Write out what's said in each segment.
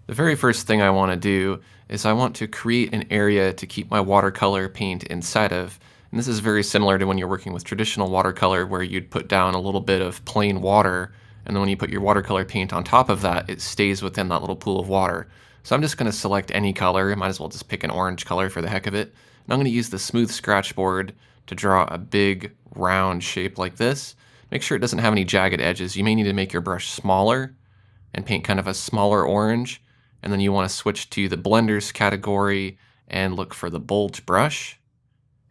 The very first thing I want to do is I want to create an area to keep my watercolor paint inside of. And this is very similar to when you're working with traditional watercolor where you'd put down a little bit of plain water, and then when you put your watercolor paint on top of that, it stays within that little pool of water. So I'm just going to select any color. I might as well just pick an orange color for the heck of it. And I'm going to use the smooth scratch board to draw a big round shape like this. Make sure it doesn't have any jagged edges. You may need to make your brush smaller and paint kind of a smaller orange. And then you want to switch to the blenders category and look for the bulge brush.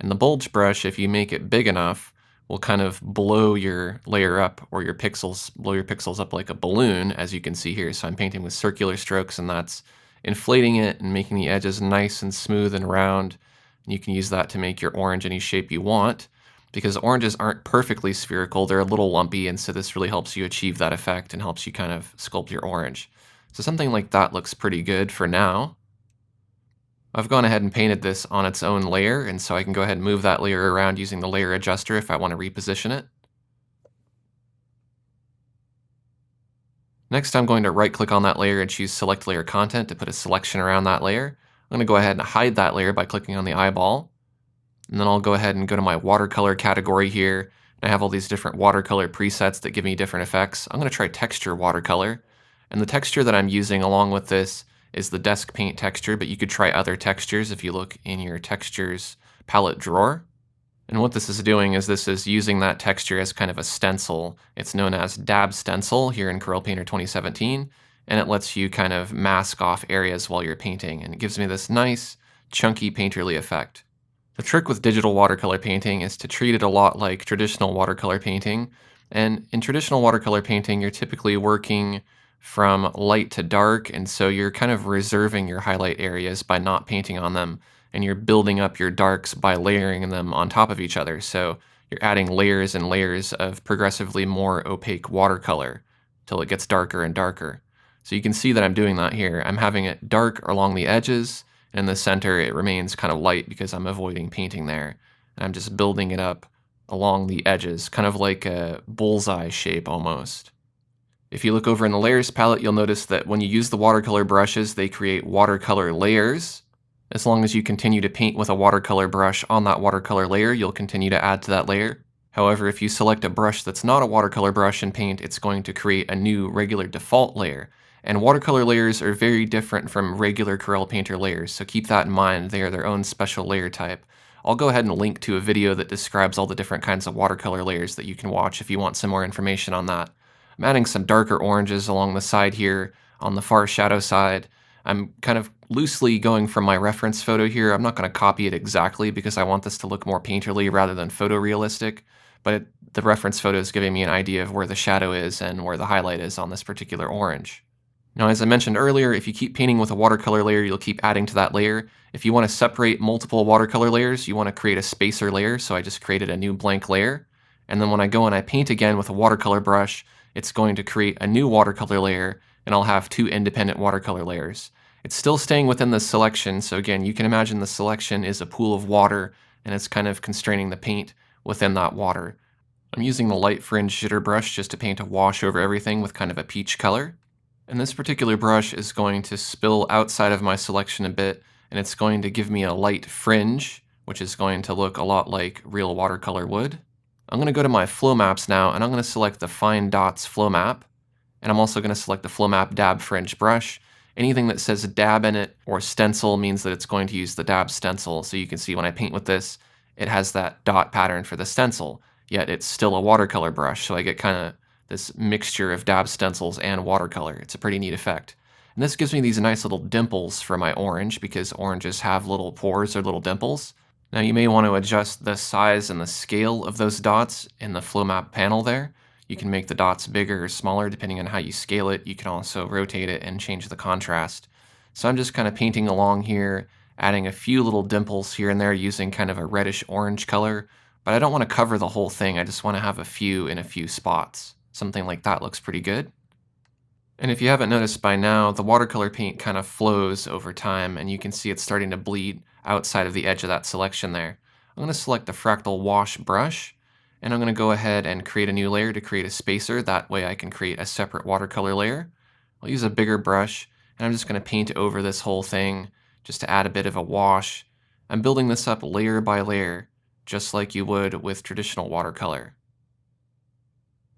And the bulge brush, if you make it big enough, will kind of blow your layer up, or blow your pixels up like a balloon, as you can see here. So I'm painting with circular strokes, and that's inflating it and making the edges nice and smooth and round. And you can use that to make your orange any shape you want, because oranges aren't perfectly spherical, they're a little lumpy, and so this really helps you achieve that effect and helps you kind of sculpt your orange. So something like that looks pretty good for now. I've gone ahead and painted this on its own layer, and so I can go ahead and move that layer around using the layer adjuster if I want to reposition it. Next, I'm going to right-click on that layer and choose Select Layer Content to put a selection around that layer. I'm going to go ahead and hide that layer by clicking on the eyeball. And then I'll go ahead and go to my watercolor category here. And I have all these different watercolor presets that give me different effects. I'm going to try Texture Watercolor. And the texture that I'm using along with this is the desk paint texture, but you could try other textures if you look in your textures palette drawer. And what this is doing is this is using that texture as kind of a stencil. It's known as Dab Stencil here in Corel Painter 2017, and it lets you kind of mask off areas while you're painting, and it gives me this nice, chunky painterly effect. The trick with digital watercolor painting is to treat it a lot like traditional watercolor painting, and in traditional watercolor painting, you're typically working from light to dark, and so you're kind of reserving your highlight areas by not painting on them, and you're building up your darks by layering them on top of each other. So you're adding layers and layers of progressively more opaque watercolor till it gets darker and darker. So you can see that I'm doing that here. I'm having it dark along the edges, and in the center it remains kind of light because I'm avoiding painting there. And I'm just building it up along the edges, kind of like a bullseye shape almost. If you look over in the layers palette, you'll notice that when you use the watercolor brushes, they create watercolor layers. As long as you continue to paint with a watercolor brush on that watercolor layer, you'll continue to add to that layer. However, if you select a brush that's not a watercolor brush and paint, it's going to create a new regular default layer. And watercolor layers are very different from regular Corel Painter layers, so keep that in mind. They are their own special layer type. I'll go ahead and link to a video that describes all the different kinds of watercolor layers that you can watch if you want some more information on that. I'm adding some darker oranges along the side here on the far shadow side. I'm kind of loosely going from my reference photo here. I'm not going to copy it exactly because I want this to look more painterly rather than photorealistic, but the reference photo is giving me an idea of where the shadow is and where the highlight is on this particular orange. Now, as I mentioned earlier, if you keep painting with a watercolor layer, you'll keep adding to that layer. If you want to separate multiple watercolor layers, you want to create a spacer layer, so I just created a new blank layer. And then when I go and I paint again with a watercolor brush, it's going to create a new watercolor layer, and I'll have two independent watercolor layers. It's still staying within the selection, so again, you can imagine the selection is a pool of water, and it's kind of constraining the paint within that water. I'm using the light fringe jitter brush just to paint a wash over everything with kind of a peach color. And this particular brush is going to spill outside of my selection a bit, and it's going to give me a light fringe, which is going to look a lot like real watercolor would. I'm going to go to my flow maps now, and I'm going to select the Fine Dots flow map, and I'm also going to select the flow map dab fringe brush. Anything that says dab in it or stencil means that it's going to use the dab stencil. So you can see when I paint with this, it has that dot pattern for the stencil, yet it's still a watercolor brush. So I get kind of this mixture of dab stencils and watercolor. It's a pretty neat effect. And this gives me these nice little dimples for my orange because oranges have little pores or little dimples. Now you may want to adjust the size and the scale of those dots in the flow map panel there. You can make the dots bigger or smaller depending on how you scale it. You can also rotate it and change the contrast. So I'm just kind of painting along here, adding a few little dimples here and there using kind of a reddish orange color, but I don't want to cover the whole thing. I just want to have a few in a few spots. Something like that looks pretty good. And if you haven't noticed by now, the watercolor paint kind of flows over time, and you can see it's starting to bleed outside of the edge of that selection there. I'm going to select the Fractal Wash brush, and I'm going to go ahead and create a new layer to create a spacer. That way I can create a separate watercolor layer. I'll use a bigger brush, and I'm just going to paint over this whole thing just to add a bit of a wash. I'm building this up layer by layer, just like you would with traditional watercolor.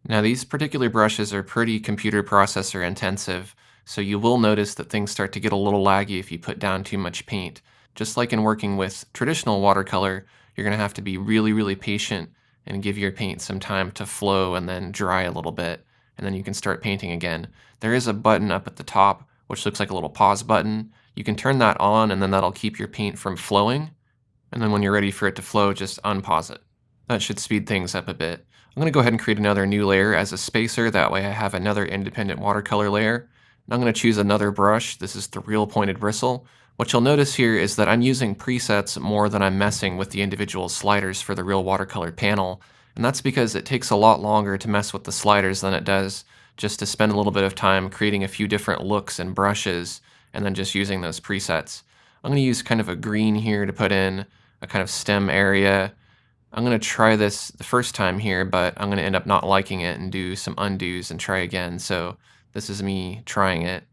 Now these particular brushes are pretty computer processor intensive, so you will notice that things start to get a little laggy if you put down too much paint. Just like in working with traditional watercolor, you're going to have to be really, really patient and give your paint some time to flow and then dry a little bit, and then you can start painting again. There is a button up at the top, which looks like a little pause button. You can turn that on, and then that'll keep your paint from flowing, and then when you're ready for it to flow, just unpause it. That should speed things up a bit. I'm going to go ahead and create another new layer as a spacer, that way I have another independent watercolor layer. And I'm going to choose another brush. This is the Real Pointed Bristle. What you'll notice here is that I'm using presets more than I'm messing with the individual sliders for the Real Watercolor panel, and that's because it takes a lot longer to mess with the sliders than it does just to spend a little bit of time creating a few different looks and brushes and then just using those presets. I'm going to use kind of a green here to put in a kind of stem area. I'm going to try this the first time here, but I'm going to end up not liking it and do some undos and try again. So this is me trying it,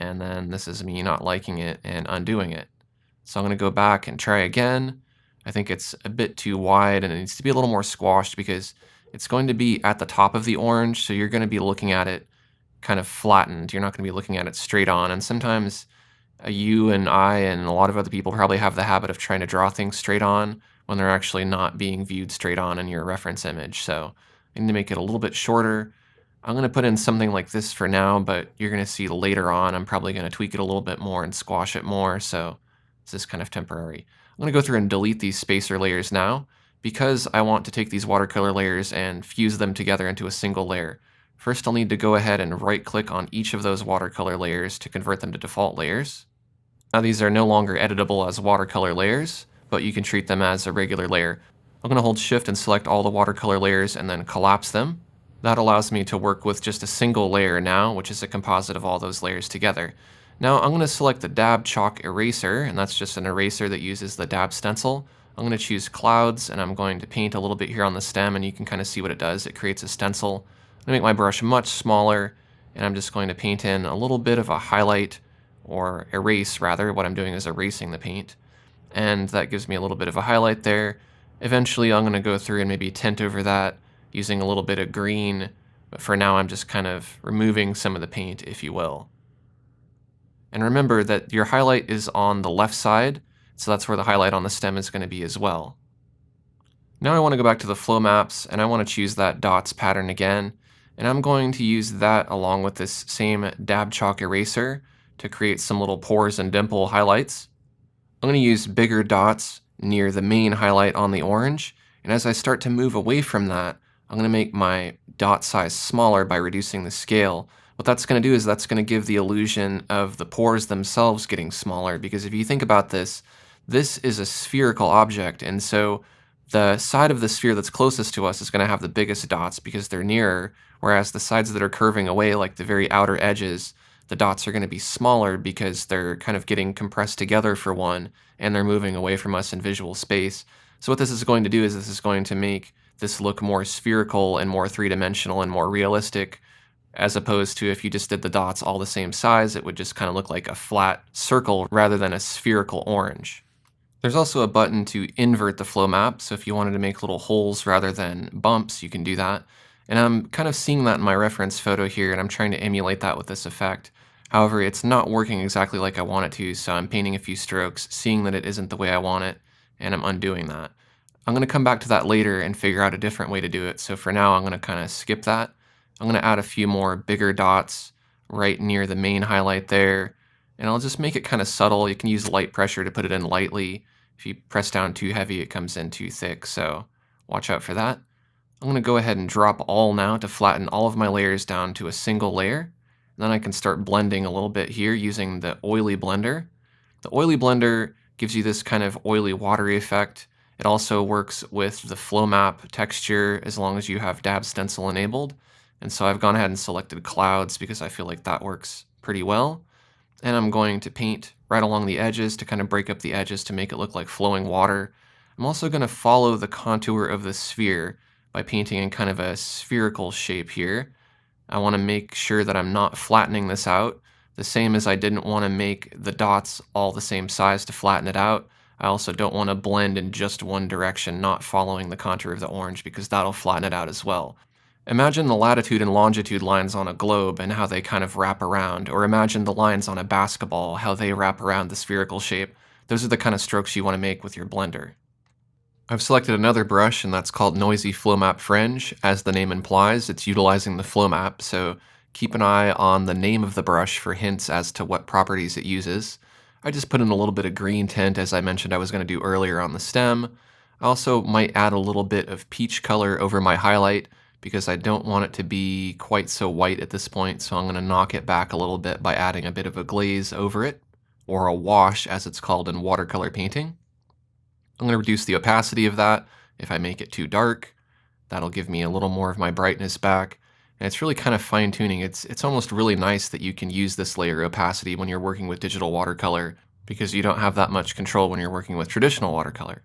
and then this is me not liking it and undoing it. So I'm going to go back and try again. I think it's a bit too wide and it needs to be a little more squashed because it's going to be at the top of the orange, so you're going to be looking at it kind of flattened. You're not going to be looking at it straight on, and sometimes you and I and a lot of other people probably have the habit of trying to draw things straight on when they're actually not being viewed straight on in your reference image. So I need to make it a little bit shorter. I'm going to put in something like this for now, but you're going to see later on I'm probably going to tweak it a little bit more and squash it more, so this is kind of temporary. I'm going to go through and delete these spacer layers now because I want to take these watercolor layers and fuse them together into a single layer. First, I'll need to go ahead and right-click on each of those watercolor layers to convert them to default layers. Now these are no longer editable as watercolor layers, but you can treat them as a regular layer. I'm going to hold Shift and select all the watercolor layers and then collapse them. That allows me to work with just a single layer now, which is a composite of all those layers together. Now I'm going to select the Dab Chalk Eraser, and that's just an eraser that uses the dab stencil. I'm going to choose Clouds, and I'm going to paint a little bit here on the stem, and you can kind of see what it does. It creates a stencil. I'm going to make my brush much smaller, and I'm just going to paint in a little bit of a highlight, or erase rather. What I'm doing is erasing the paint, and that gives me a little bit of a highlight there. Eventually I'm going to go through and maybe tint over that using a little bit of green, but for now I'm just kind of removing some of the paint, if you will. And remember that your highlight is on the left side, so that's where the highlight on the stem is going to be as well. Now I want to go back to the flow maps, and I want to choose that dots pattern again, and I'm going to use that along with this same Dab Chalk Eraser to create some little pores and dimple highlights. I'm going to use bigger dots near the main highlight on the orange, and as I start to move away from that, I'm going to make my dot size smaller by reducing the scale. What that's going to do is that's going to give the illusion of the pores themselves getting smaller, because if you think about this, this is a spherical object, and so the side of the sphere that's closest to us is going to have the biggest dots because they're nearer, whereas the sides that are curving away, like the very outer edges, the dots are going to be smaller because they're kind of getting compressed together for one, and they're moving away from us in visual space. So what this is going to do is this is going to make this look more spherical and more three-dimensional and more realistic, as opposed to if you just did the dots all the same size, it would just kind of look like a flat circle rather than a spherical orange. There's also a button to invert the flow map, so if you wanted to make little holes rather than bumps, you can do that. And I'm kind of seeing that in my reference photo here, and I'm trying to emulate that with this effect. However, it's not working exactly like I want it to, so I'm painting a few strokes, seeing that it isn't the way I want it, and I'm undoing that. I'm going to come back to that later and figure out a different way to do it, so for now I'm going to kind of skip that. I'm going to add a few more bigger dots right near the main highlight there, and I'll just make it kind of subtle. You can use light pressure to put it in lightly. If you press down too heavy, it comes in too thick, so watch out for that. I'm going to go ahead and drop all now to flatten all of my layers down to a single layer. And then I can start blending a little bit here using the oily blender. The oily blender gives you this kind of oily watery effect. It also works with the flow map texture as long as you have dab stencil enabled. And so I've gone ahead and selected clouds because I feel like that works pretty well. And I'm going to paint right along the edges to kind of break up the edges to make it look like flowing water. I'm also going to follow the contour of the sphere by painting in kind of a spherical shape here. I want to make sure that I'm not flattening this out. The same as I didn't want to make the dots all the same size to flatten it out. I also don't want to blend in just one direction, not following the contour of the orange, because that'll flatten it out as well. Imagine the latitude and longitude lines on a globe and how they kind of wrap around, or imagine the lines on a basketball, how they wrap around the spherical shape. Those are the kind of strokes you want to make with your blender. I've selected another brush, and that's called Noisy Flow Map Fringe. As the name implies, it's utilizing the flow map, so keep an eye on the name of the brush for hints as to what properties it uses. I just put in a little bit of green tint, as I mentioned I was going to do earlier on the stem. I also might add a little bit of peach color over my highlight, because I don't want it to be quite so white at this point, so I'm going to knock it back a little bit by adding a bit of a glaze over it, or a wash as it's called in watercolor painting. I'm going to reduce the opacity of that. If I make it too dark, that'll give me a little more of my brightness back. And it's really kind of fine tuning. It's almost really nice that you can use this layer opacity when you're working with digital watercolor, because you don't have that much control when you're working with traditional watercolor.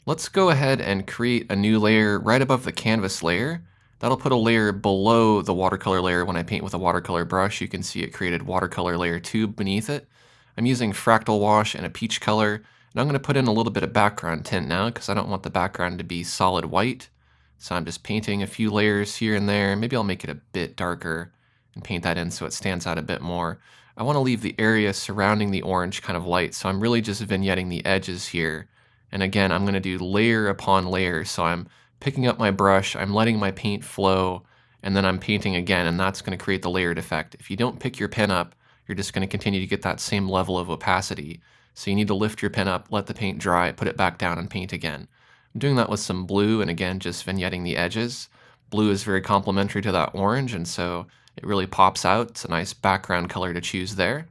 Let's go ahead and create a new layer right above the canvas layer. That'll put a layer below the watercolor layer. When I paint with a watercolor brush, you can see it created watercolor layer 2 beneath it. I'm using fractal wash and a peach color, and I'm going to put in a little bit of background tint now because I don't want the background to be solid white. So I'm just painting a few layers here and there. Maybe I'll make it a bit darker and paint that in so it stands out a bit more. I want to leave the area surrounding the orange kind of light, so I'm really just vignetting the edges here. And again, I'm going to do layer upon layer, so I'm picking up my brush, I'm letting my paint flow, and then I'm painting again, and that's going to create the layered effect. If you don't pick your pen up, you're just going to continue to get that same level of opacity. So you need to lift your pen up, let the paint dry, put it back down, and paint again. I'm doing that with some blue, and again, just vignetting the edges. Blue is very complementary to that orange, and so it really pops out. It's a nice background color to choose there.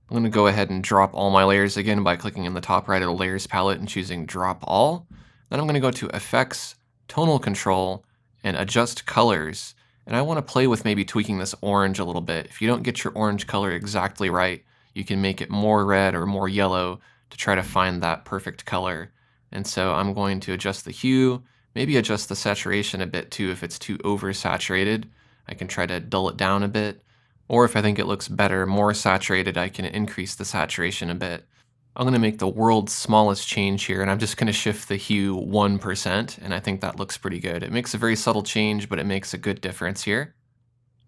I'm going to go ahead and drop all my layers again by clicking in the top right of the Layers palette and choosing Drop All. Then I'm going to go to Effects, Tonal Control, and Adjust Colors. And I want to play with maybe tweaking this orange a little bit. If you don't get your orange color exactly right, you can make it more red or more yellow to try to find that perfect color. And so I'm going to adjust the hue, maybe adjust the saturation a bit too if it's too oversaturated. I can try to dull it down a bit. Or if I think it looks better, more saturated, I can increase the saturation a bit. I'm going to make the world's smallest change here, and I'm just going to shift the hue 1%, and I think that looks pretty good. It makes a very subtle change, but it makes a good difference here.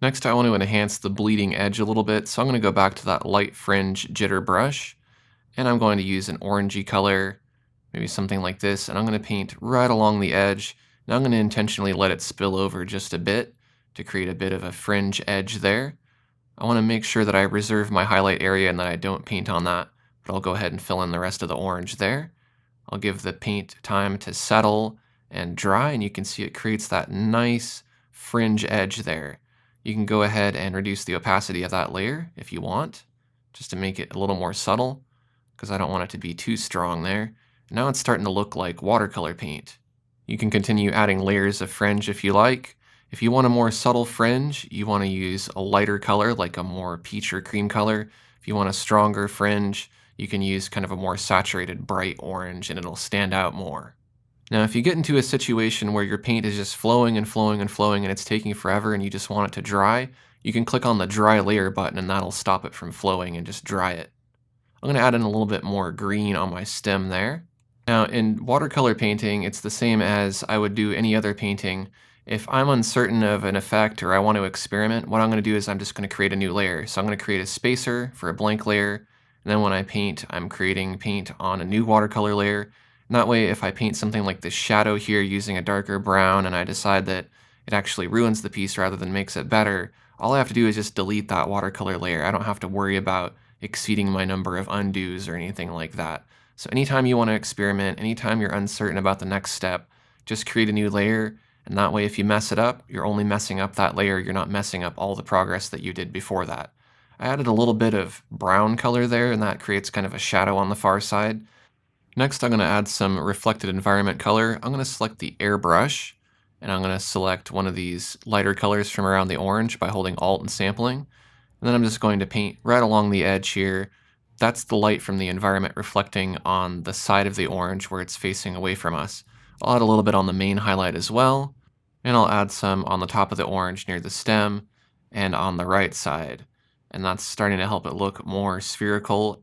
Next, I want to enhance the bleeding edge a little bit, so I'm going to go back to that light fringe jitter brush, and I'm going to use an orangey color, maybe something like this, and I'm going to paint right along the edge. Now I'm going to intentionally let it spill over just a bit to create a bit of a fringe edge there. I want to make sure that I reserve my highlight area and that I don't paint on that, but I'll go ahead and fill in the rest of the orange there. I'll give the paint time to settle and dry, and you can see it creates that nice fringe edge there. You can go ahead and reduce the opacity of that layer if you want, just to make it a little more subtle, because I don't want it to be too strong there. Now it's starting to look like watercolor paint. You can continue adding layers of fringe if you like. If you want a more subtle fringe, you want to use a lighter color, like a more peach or cream color. If you want a stronger fringe, you can use kind of a more saturated bright orange and it'll stand out more. Now, if you get into a situation where your paint is just flowing and flowing and flowing and it's taking forever and you just want it to dry, you can click on the dry layer button and that'll stop it from flowing and just dry it. I'm going to add in a little bit more green on my stem there. Now, in watercolor painting, it's the same as I would do any other painting. If I'm uncertain of an effect or I want to experiment, what I'm going to do is I'm just going to create a new layer. So I'm going to create a spacer for a blank layer, and then when I paint, I'm creating paint on a new watercolor layer. And that way, if I paint something like this shadow here using a darker brown and I decide that it actually ruins the piece rather than makes it better, all I have to do is just delete that watercolor layer. I don't have to worry about exceeding my number of undos or anything like that. So anytime you want to experiment, anytime you're uncertain about the next step, just create a new layer. And that way, if you mess it up, you're only messing up that layer. You're not messing up all the progress that you did before that. I added a little bit of brown color there, and that creates kind of a shadow on the far side. Next, I'm going to add some reflected environment color. I'm going to select the airbrush, and I'm going to select one of these lighter colors from around the orange by holding Alt and sampling. And then I'm just going to paint right along the edge here. That's the light from the environment reflecting on the side of the orange where it's facing away from us. I'll add a little bit on the main highlight as well, and I'll add some on the top of the orange near the stem and on the right side. and that's starting to help it look more spherical.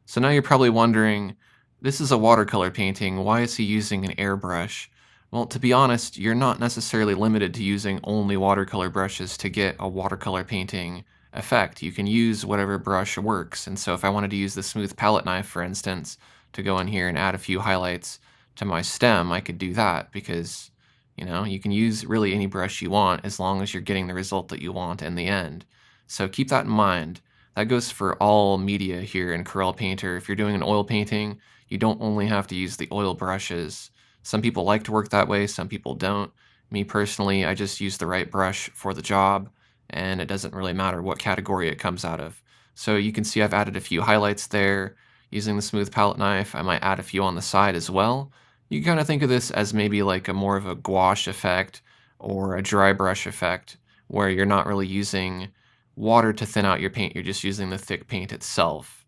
So now you're probably wondering, this is a watercolor painting, why is he using an airbrush? Well, to be honest, you're not necessarily limited to using only watercolor brushes to get a watercolor painting effect. You can use whatever brush works. And so if I wanted to use the smooth palette knife, for instance, to go in here and add a few highlights to my stem, I could do that because, you can use really any brush you want as long as you're getting the result that you want in the end. So keep that in mind. That goes for all media here in Corel Painter. If you're doing an oil painting, you don't only have to use the oil brushes. Some people like to work that way, some people don't. Me personally, I just use the right brush for the job, and it doesn't really matter what category it comes out of. So you can see I've added a few highlights there. Using the smooth palette knife, I might add a few on the side as well. You can kind of think of this as maybe like a more of a gouache effect or a dry brush effect, where you're not really using water to thin out your paint, you're just using the thick paint itself.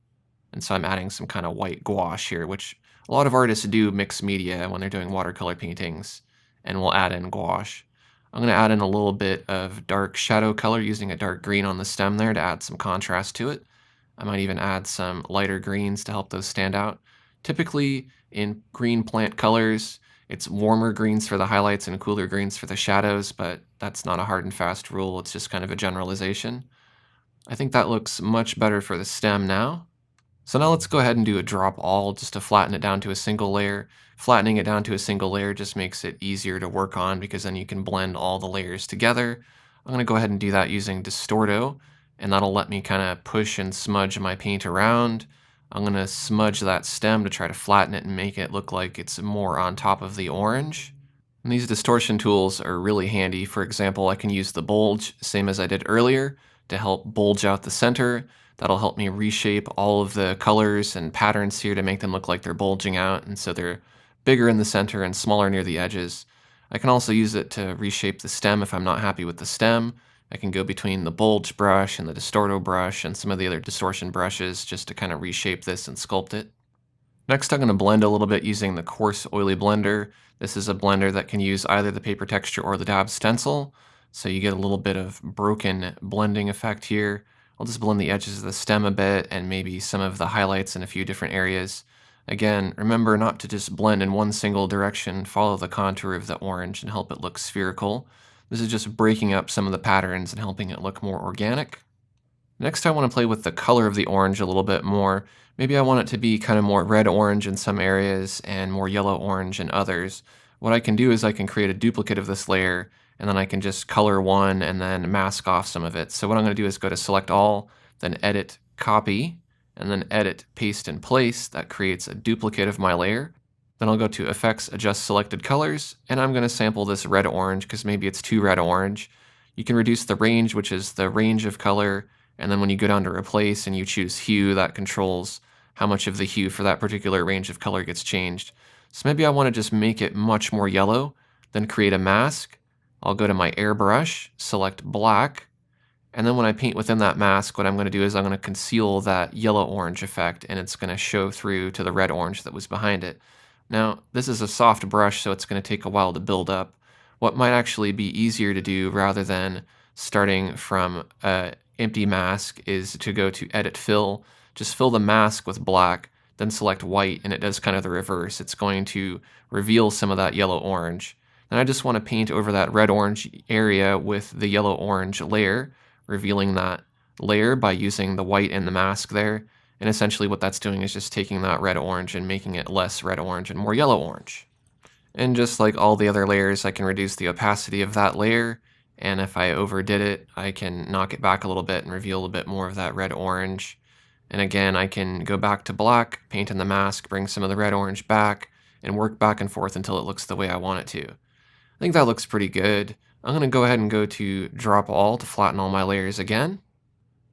And so I'm adding some kind of white gouache here, which a lot of artists do mix media when they're doing watercolor paintings, and we'll add in gouache. I'm going to add in a little bit of dark shadow color using a dark green on the stem there to add some contrast to it. I might even add some lighter greens to help those stand out. Typically, in green plant colors, it's warmer greens for the highlights and cooler greens for the shadows, but that's not a hard and fast rule. It's just kind of a generalization. I think that looks much better for the stem now. So now let's go ahead and do a drop all just to flatten it down to a single layer. Flattening it down to a single layer just makes it easier to work on because then you can blend all the layers together. I'm going to go ahead and do that using Distorto, and that'll let me kind of push and smudge my paint around. I'm going to smudge that stem to try to flatten it and make it look like it's more on top of the orange. And these distortion tools are really handy. For example, I can use the bulge, same as I did earlier, to help bulge out the center. That'll help me reshape all of the colors and patterns here to make them look like they're bulging out, and so they're bigger in the center and smaller near the edges. I can also use it to reshape the stem if I'm not happy with the stem. I can go between the bulge brush and the distorto brush and some of the other distortion brushes just to kind of reshape this and sculpt it. Next, I'm going to blend a little bit using the coarse oily blender. This is a blender that can use either the paper texture or the dab stencil, so you get a little bit of broken blending effect here. I'll just blend the edges of the stem a bit and maybe some of the highlights in a few different areas. Again, remember not to just blend in one single direction, follow the contour of the orange and help it look spherical. This is just breaking up some of the patterns and helping it look more organic. Next, I want to play with the color of the orange a little bit more. Maybe I want it to be kind of more red-orange in some areas and more yellow-orange in others. What I can do is I can create a duplicate of this layer, and then I can just color one and then mask off some of it. So what I'm going to do is go to Select All, then Edit, Copy, and then Edit, Paste, and Place. That creates a duplicate of my layer. Then I'll go to Effects, Adjust Selected Colors, and I'm going to sample this red-orange because maybe it's too red-orange. You can reduce the range, which is the range of color, and then when you go down to Replace and you choose Hue, that controls how much of the hue for that particular range of color gets changed. So maybe I want to just make it much more yellow, then create a mask. I'll go to my airbrush, select black, and then when I paint within that mask, what I'm going to do is I'm going to conceal that yellow-orange effect, and it's going to show through to the red-orange that was behind it. Now, this is a soft brush, so it's going to take a while to build up. What might actually be easier to do rather than starting from an empty mask is to go to Edit Fill, just fill the mask with black, then select white, and it does kind of the reverse. It's going to reveal some of that yellow-orange. And I just want to paint over that red-orange area with the yellow-orange layer, revealing that layer by using the white in the mask there. And essentially what that's doing is just taking that red-orange and making it less red-orange and more yellow-orange. And just like all the other layers, I can reduce the opacity of that layer, and if I overdid it, I can knock it back a little bit and reveal a bit more of that red-orange. And again, I can go back to black, paint in the mask, bring some of the red-orange back, and work back and forth until it looks the way I want it to. I think that looks pretty good. I'm going to go ahead and go to Drop All to flatten all my layers again.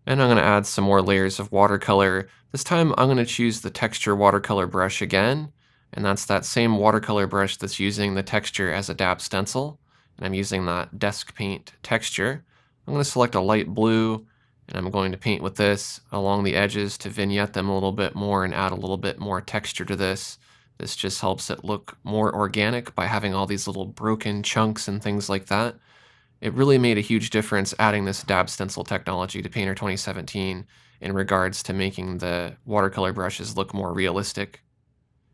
And I'm going to add some more layers of watercolor. This time I'm going to choose the texture watercolor brush again, and that's that same watercolor brush that's using the texture as a dab stencil. And I'm using that desk paint texture. I'm going to select a light blue, and I'm going to paint with this along the edges to vignette them a little bit more and add a little bit more texture to this. This just helps it look more organic by having all these little broken chunks and things like that. It really made a huge difference adding this dab stencil technology to Painter 2017 in regards to making the watercolor brushes look more realistic.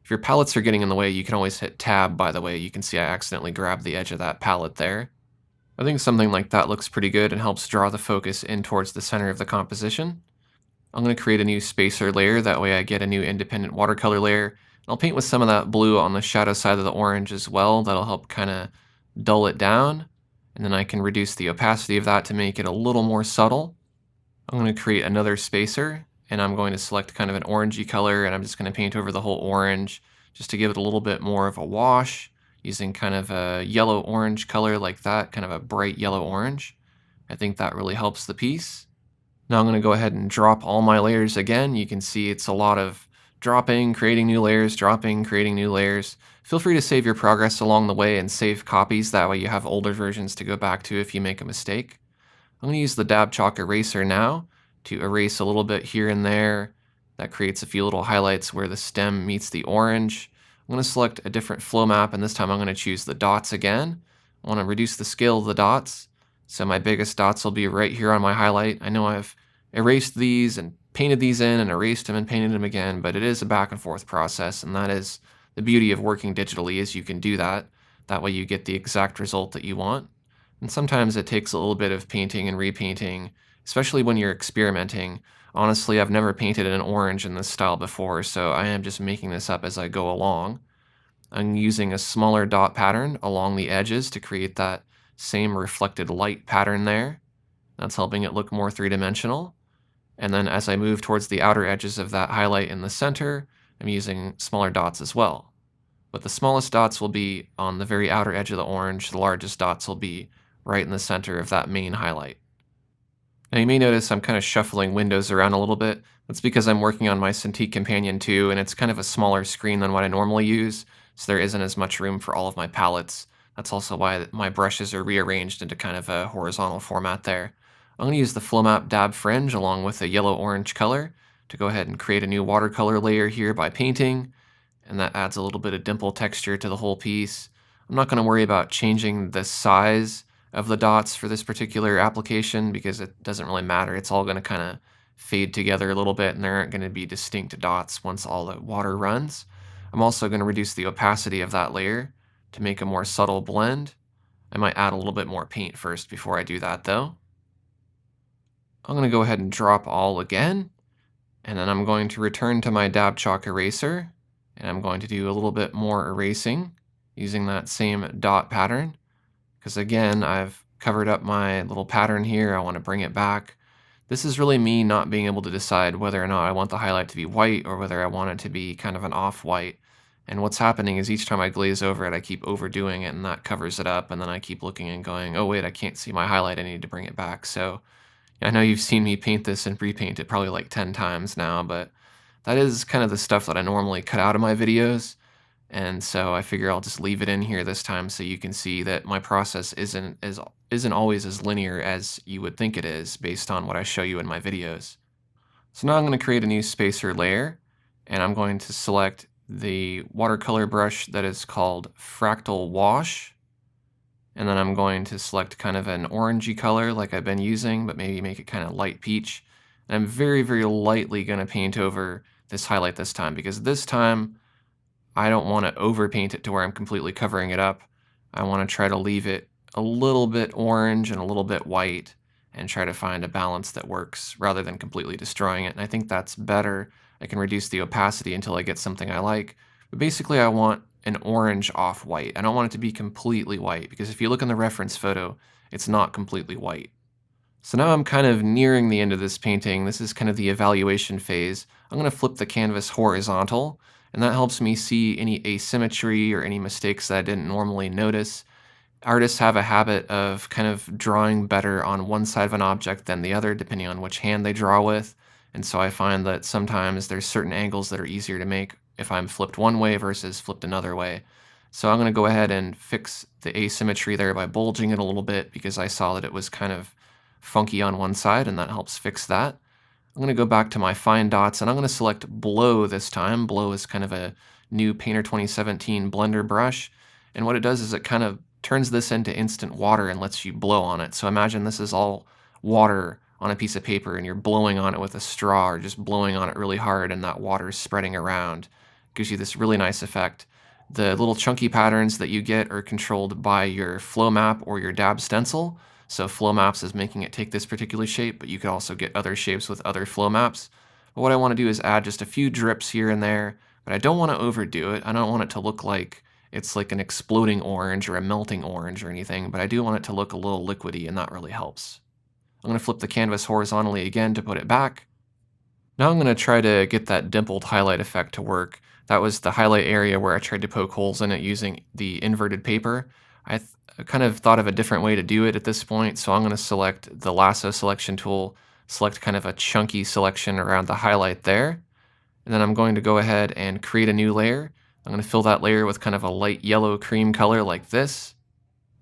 If your palettes are getting in the way, you can always hit tab, by the way. You can see I accidentally grabbed the edge of that palette there. I think something like that looks pretty good and helps draw the focus in towards the center of the composition. I'm going to create a new spacer layer, that way I get a new independent watercolor layer. I'll paint with some of that blue on the shadow side of the orange as well. That'll help kind of dull it down. And then I can reduce the opacity of that to make it a little more subtle. I'm going to create another spacer, and I'm going to select kind of an orangey color, and I'm just going to paint over the whole orange just to give it a little bit more of a wash, using kind of a yellow-orange color like that, kind of a bright yellow-orange. I think that really helps the piece. Now I'm going to go ahead and drop all my layers again. You can see it's a lot of dropping, creating new layers, dropping, creating new layers. Feel free to save your progress along the way and save copies. That way you have older versions to go back to if you make a mistake. I'm going to use the Dab Chalk eraser now to erase a little bit here and there. That creates a few little highlights where the stem meets the orange. I'm going to select a different flow map, and this time I'm going to choose the dots again. I want to reduce the scale of the dots. So my biggest dots will be right here on my highlight. I know I've erased these and painted these in and erased them and painted them again, but it is a back and forth process, and that is the beauty of working digitally, is you can do that. That way you get the exact result that you want. And sometimes it takes a little bit of painting and repainting, especially when you're experimenting. Honestly, I've never painted an orange in this style before, so I am just making this up as I go along. I'm using a smaller dot pattern along the edges to create that same reflected light pattern there. That's helping it look more three-dimensional. And then as I move towards the outer edges of that highlight in the center, I'm using smaller dots as well. But the smallest dots will be on the very outer edge of the orange. The largest dots will be right in the center of that main highlight. Now you may notice I'm kind of shuffling windows around a little bit. That's because I'm working on my Cintiq Companion 2, and it's kind of a smaller screen than what I normally use, so there isn't as much room for all of my palettes. That's also why my brushes are rearranged into kind of a horizontal format there. I'm going to use the Flow Map Dab Fringe along with a yellow-orange color to go ahead and create a new watercolor layer here by painting, and that adds a little bit of dimple texture to the whole piece. I'm not going to worry about changing the size of the dots for this particular application because it doesn't really matter. It's all going to kind of fade together a little bit, and there aren't going to be distinct dots once all the water runs. I'm also going to reduce the opacity of that layer to make a more subtle blend. I might add a little bit more paint first before I do that though. I'm going to go ahead and drop all again, and then I'm going to return to my Dab Chalk eraser, and I'm going to do a little bit more erasing using that same dot pattern, because again, I've covered up my little pattern here. I want to bring it back. This is really me not being able to decide whether or not I want the highlight to be white or whether I want it to be kind of an off-white. And what's happening is each time I glaze over it, I keep overdoing it, and that covers it up, and then I keep looking and going, oh wait, I can't see my highlight, I need to bring it back. So I know you've seen me paint this and repaint it probably like 10 times now, but that is kind of the stuff that I normally cut out of my videos. And so I figure I'll just leave it in here this time so you can see that my process isn't always as linear as you would think it is based on what I show you in my videos. So now I'm going to create a new spacer layer, and I'm going to select the watercolor brush that is called Fractal Wash. And then I'm going to select kind of an orangey color like I've been using, but maybe make it kind of light peach. And I'm very, very lightly going to paint over this highlight this time, because this time I don't want to overpaint it to where I'm completely covering it up. I want to try to leave it a little bit orange and a little bit white and try to find a balance that works rather than completely destroying it. And I think that's better. I can reduce the opacity until I get something I like. But basically I want an orange off white. I don't want it to be completely white, because if you look in the reference photo, it's not completely white. So now I'm kind of nearing the end of this painting. This is kind of the evaluation phase. I'm going to flip the canvas horizontal, and that helps me see any asymmetry or any mistakes that I didn't normally notice. Artists have a habit of kind of drawing better on one side of an object than the other, depending on which hand they draw with. And so I find that sometimes there's certain angles that are easier to make if I'm flipped one way versus flipped another way. So I'm going to go ahead and fix the asymmetry there by bulging it a little bit, because I saw that it was kind of funky on one side, and that helps fix that. I'm going to go back to my fine dots, and I'm going to select Blow this time. Blow is kind of a new Painter 2017 blender brush, and what it does is it kind of turns this into instant water and lets you blow on it. So imagine this is all water on a piece of paper and you're blowing on it with a straw or just blowing on it really hard and that water is spreading around. Gives you this really nice effect. The little chunky patterns that you get are controlled by your flow map or your dab stencil. So flow maps is making it take this particular shape, but you could also get other shapes with other flow maps. But what I want to do is add just a few drips here and there, but I don't want to overdo it. I don't want it to look like it's like an exploding orange or a melting orange or anything, but I do want it to look a little liquidy, and that really helps. I'm going to flip the canvas horizontally again to put it back. Now I'm going to try to get that dimpled highlight effect to work. That was the highlight area where I tried to poke holes in it using the inverted paper. I kind of thought of a different way to do it at this point, so I'm going to select the lasso selection tool, select kind of a chunky selection around the highlight there, and then I'm going to go ahead and create a new layer. I'm going to fill that layer with kind of a light yellow cream color like this.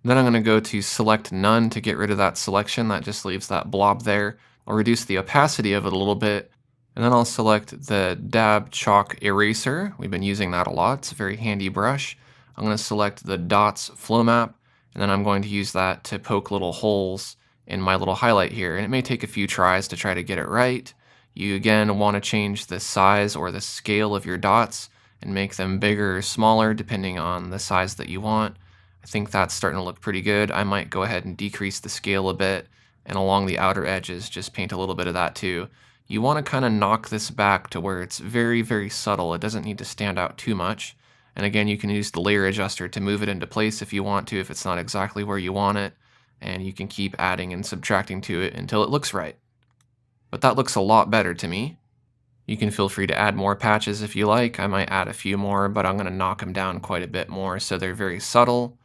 Then I'm going to go to select none to get rid of that selection. That just leaves that blob there. I'll reduce the opacity of it a little bit. And then I'll select the dab chalk eraser. We've been using that a lot. It's a very handy brush. I'm going to select the dots flow map. And then I'm going to use that to poke little holes in my little highlight here. And it may take a few tries to try to get it right. You again want to change the size or the scale of your dots and make them bigger or smaller depending on the size that you want. I think that's starting to look pretty good. I might go ahead and decrease the scale a bit, and along the outer edges just paint a little bit of that too. You want to kind of knock this back to where it's very, very subtle. It doesn't need to stand out too much. And again, you can use the layer adjuster to move it into place if you want to, if it's not exactly where you want it. And you can keep adding and subtracting to it until it looks right. But that looks a lot better to me. You can feel free to add more patches if you like. I might add a few more, but I'm going to knock them down quite a bit more so they're very subtle.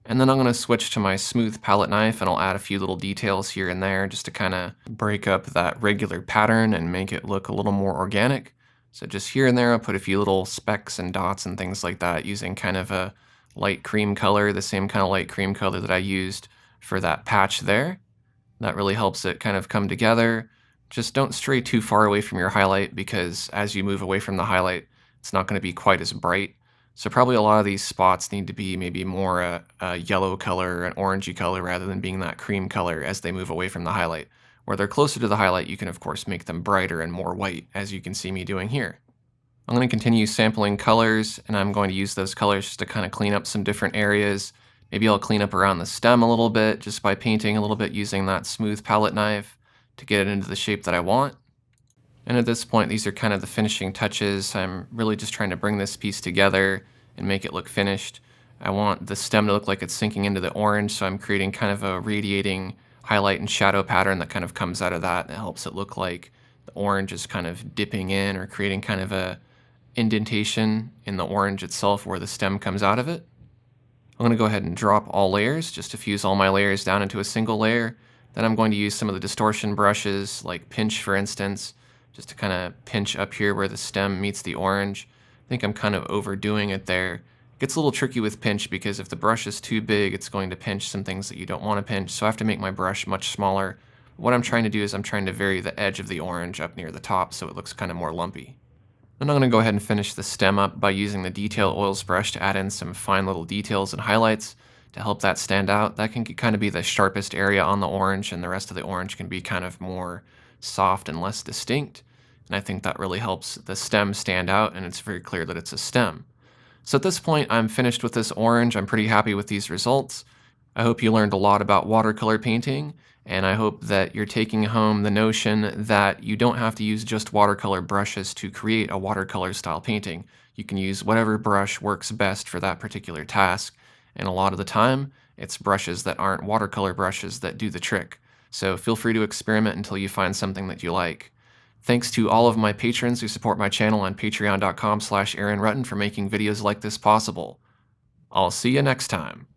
And then I'm going to switch to my smooth palette knife and I'll add a few little details here and there just to kind of break up that regular pattern and make it look a little more organic. So just here and there I'll put a few little specks and dots and things like that using kind of a light cream color, the same kind of light cream color that I used for that patch there. That really helps it kind of come together. Just don't stray too far away from your highlight because as you move away from the highlight, it's not going to be quite as bright. So probably a lot of these spots need to be maybe more a yellow color, an orangey color, rather than being that cream color as they move away from the highlight. Where they're closer to the highlight, you can of course make them brighter and more white, as you can see me doing here. I'm going to continue sampling colors, and I'm going to use those colors just to kind of clean up some different areas. Maybe I'll clean up around the stem a little bit just by painting a little bit using that smooth palette knife to get it into the shape that I want. And at this point, these are kind of the finishing touches. I'm really just trying to bring this piece together and make it look finished. I want the stem to look like it's sinking into the orange, so I'm creating kind of a radiating highlight and shadow pattern that kind of comes out of that. And it helps it look like the orange is kind of dipping in or creating kind of a indentation in the orange itself where the stem comes out of it. I'm going to go ahead and drop all layers, just to fuse all my layers down into a single layer. Then I'm going to use some of the distortion brushes, like pinch for instance, just to kind of pinch up here where the stem meets the orange. I think I'm kind of overdoing it there. It gets a little tricky with pinch because if the brush is too big, it's going to pinch some things that you don't want to pinch, so I have to make my brush much smaller. What I'm trying to do is I'm trying to vary the edge of the orange up near the top so it looks kind of more lumpy. Then I'm going to go ahead and finish the stem up by using the detail oils brush to add in some fine little details and highlights to help that stand out. That can kind of be the sharpest area on the orange, and the rest of the orange can be kind of more soft and less distinct. And I think that really helps the stem stand out, and it's very clear that it's a stem. So at this point, I'm finished with this orange. I'm pretty happy with these results. I hope you learned a lot about watercolor painting, and I hope that you're taking home the notion that you don't have to use just watercolor brushes to create a watercolor style painting. You can use whatever brush works best for that particular task, and a lot of the time, it's brushes that aren't watercolor brushes that do the trick. So feel free to experiment until you find something that you like. Thanks to all of my patrons who support my channel on patreon.com/AaronRutten for making videos like this possible. I'll see you next time.